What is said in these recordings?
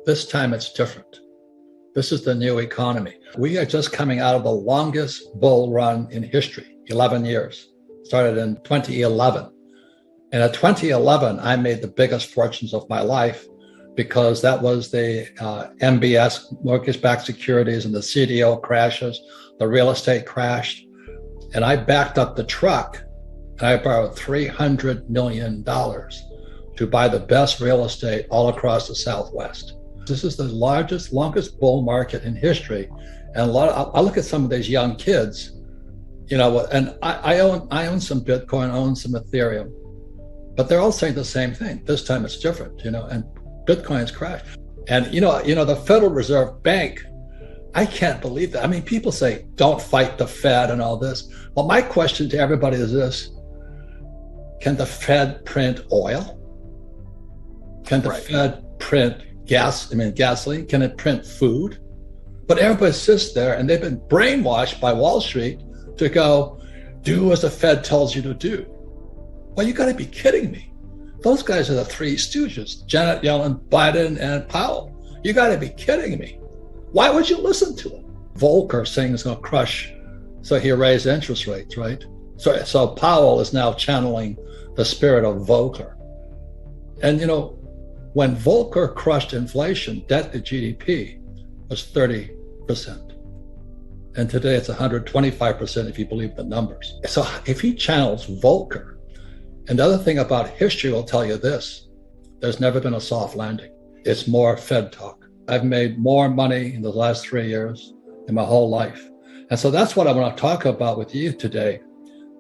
This time it's different. This is the new economy. We are just coming out of the longest bull run in history, 11 years. Started in 2011. And at 2011, I made the biggest fortunes of my life because that was the MBS, mortgage-backed securities, and the CDO crashes, the real estate crashed. And I backed up the truck and I borrowed $300 million to buy the best real estate all across the Southwest. This is the largest, longest bull market in history. And I look at some of these young kids, and I own some Bitcoin, I own some Ethereum, but they're all saying the same thing. This time it's different, and Bitcoin's crashed. And, the Federal Reserve Bank, I can't believe that. I mean, people say, don't fight the Fed and all this. Well, my question to everybody is this: can the Fed print oil? Can the Fed print gasoline? Can it print food? But everybody sits there and they've been brainwashed by Wall Street to go, do as the Fed tells you to do. Well, you got to be kidding me. Those guys are the three stooges, Janet Yellen, Biden, and Powell. You got to be kidding me. Why would you listen to them? Volcker saying it's going to crush, so he raised interest rates, right? So Powell is now channeling the spirit of Volcker. And, when Volcker crushed inflation, debt to GDP was 30%. And today it's 125% if you believe the numbers. So if he channels Volcker, and the other thing about history will tell you this: there's never been a soft landing. It's more Fed talk. I've made more money in the last 3 years in my whole life. And so that's what I want to talk about with you today,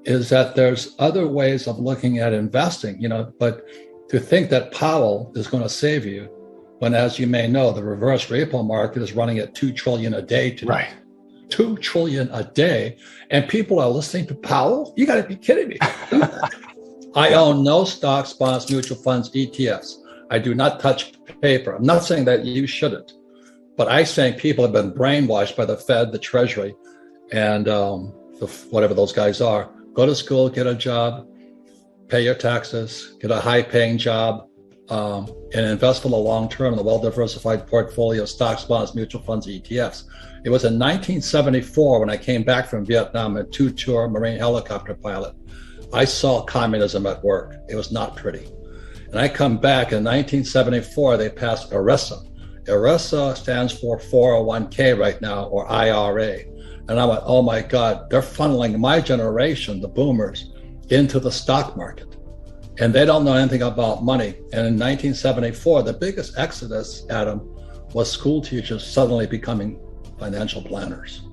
is that there's other ways of looking at investing, but to think that Powell is going to save you when, as you may know, the reverse repo market is running at $2 trillion a day today. Right. $2 trillion a day. And people are listening to Powell? You got to be kidding me. I own no stocks, bonds, mutual funds, ETFs. I do not touch paper. I'm not saying that you shouldn't, but I'm saying people have been brainwashed by the Fed, the Treasury, and whatever those guys are. Go to school, get a job, pay your taxes, get a high-paying job, and invest for the long term in a well-diversified portfolio of stocks, bonds, mutual funds, ETFs. It was in 1974 when I came back from Vietnam, a two-tour Marine helicopter pilot. I saw communism at work. It was not pretty. And I come back in 1974, they passed ERISA. ERISA stands for 401k right now, or IRA. And I went, oh my God, they're funneling my generation, the boomers, into the stock market. And they don't know anything about money. And in 1974, the biggest exodus, Adam, was school teachers suddenly becoming financial planners.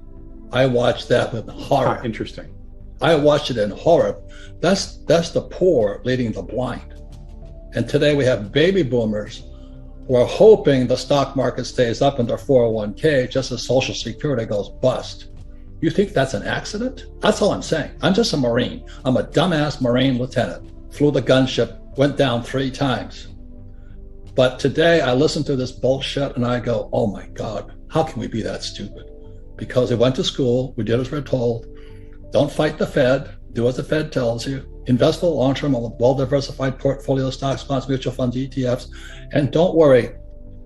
I watched that with horror. Interesting. I watched it in horror. That's the poor leading the blind. And today we have baby boomers who are hoping the stock market stays up in their 401k just as Social Security goes bust. You think that's an accident? That's all I'm saying. I'm just a Marine. I'm a dumbass Marine lieutenant. Flew the gunship, went down 3 times. But today I listen to this bullshit and I go, oh my God, how can we be that stupid? Because we went to school, we did as we're told. Don't fight the Fed, do as the Fed tells you. Invest for the long term, a well-diversified portfolio of stocks, bonds, mutual funds, ETFs. And don't worry,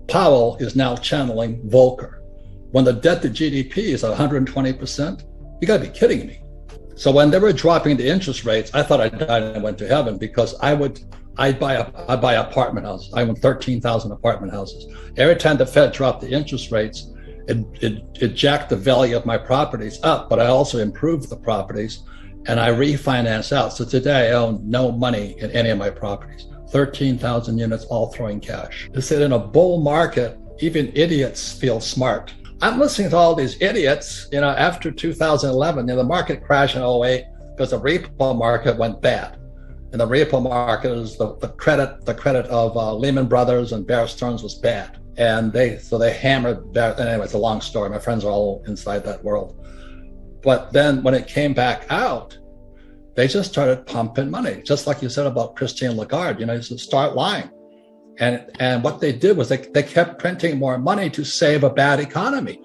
Powell is now channeling Volcker. When the debt to GDP is 120%, you gotta be kidding me. So when they were dropping the interest rates, I thought I died and went to heaven, because I'd buy apartment houses. I own 13,000 apartment houses. Every time the Fed dropped the interest rates, it jacked the value of my properties up, but I also improved the properties and I refinance out. So today I own no money in any of my properties. 13,000 units, all throwing cash. They said in a bull market, even idiots feel smart. I'm listening to all these idiots, after 2011, the market crashed in 2008 because the repo market went bad. And the repo market is the credit of Lehman Brothers and Bear Stearns was bad. And they hammered Bear. Anyway, it's a long story. My friends are all inside that world. But then when it came back out, they just started pumping money, just like you said about Christine Lagarde, just start lying. And what they did was they kept printing more money to save a bad economy.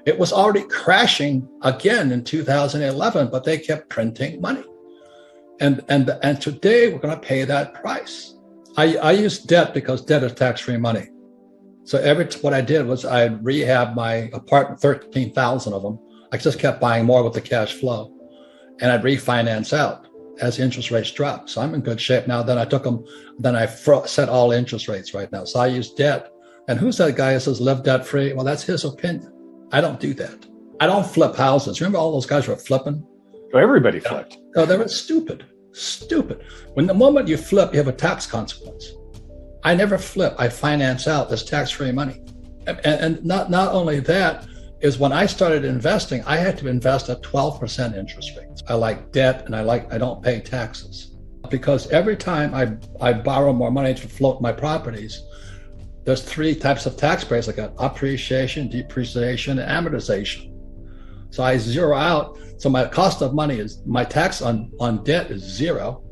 It was already crashing again in 2011, but they kept printing money. And today we're going to pay that price. I use debt because debt is tax-free money. So what I did was I rehab my apartment, 13,000 of them. I just kept buying more with the cash flow, and I'd refinance out as interest rates dropped. So I'm in good shape now. Then I set all interest rates right now. So I use debt. And who's that guy who says live debt free? Well, that's his opinion. I don't do that. I don't flip houses. Remember all those guys were flipping? So everybody flipped. No, they were stupid. When the moment you flip, you have a tax consequence. I never flip. I finance out. There's tax-free money. And not only that, is when I started investing, I had to invest at 12% interest rates. I like debt, and I don't pay taxes. Because every time I borrow more money to float my properties, there's 3 types of tax breaks. I got appreciation, depreciation, and amortization. So I zero out. So my cost of money is, my tax on debt is 0.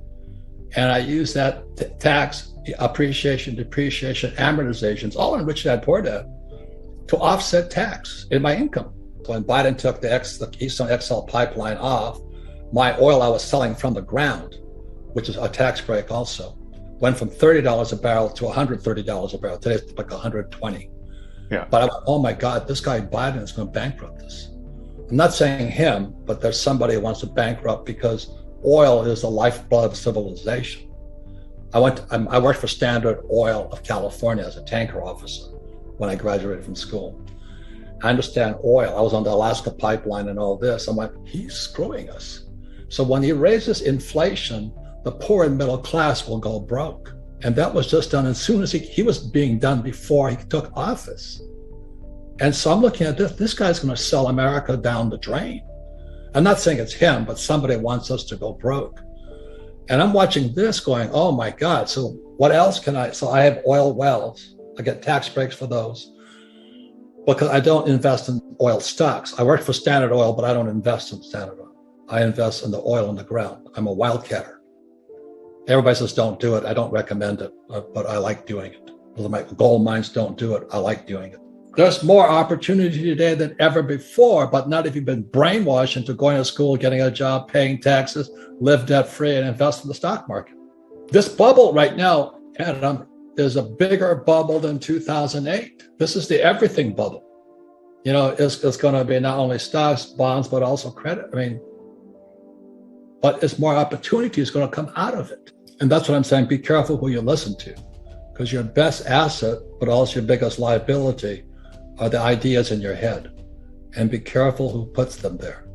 And I use that tax, appreciation, depreciation, amortizations, all in which I had poor debt, to offset tax in my income. When Biden took the Keystone XL pipeline off, my oil I was selling from the ground, which is a tax break also, went from $30 a barrel to $130 a barrel. Today it's like $120. Yeah. But I went, oh my God, this guy Biden is going to bankrupt us. I'm not saying him, but there's somebody who wants to bankrupt, because oil is the lifeblood of civilization. I worked for Standard Oil of California as a tanker officer when I graduated from school. I understand oil. I was on the Alaska pipeline and all this. I'm like, he's screwing us. So when he raises inflation, the poor and middle class will go broke. And that was just done as soon as he was being done before he took office. And so I'm looking at this guy's going to sell America down the drain. I'm not saying it's him, but somebody wants us to go broke. And I'm watching this going, oh my God. So what else so I have oil wells. I get tax breaks for those, because I don't invest in oil stocks. I work for Standard Oil, but I don't invest in Standard Oil. I invest in the oil in the ground. I'm a wildcatter. Everybody says don't do it. I don't recommend it, but I like doing it. My gold mines don't do it. I like doing it. There's more opportunity today than ever before, but not if you've been brainwashed into going to school, getting a job, paying taxes, live debt-free, and invest in the stock market. This bubble right now, Adam, is a bigger bubble than 2008. This is the everything bubble. You know, it's going to be not only stocks, bonds, but also credit. But it's more opportunity is going to come out of it. And that's what I'm saying. Be careful who you listen to, because your best asset, but also your biggest liability, are the ideas in your head. And be careful who puts them there.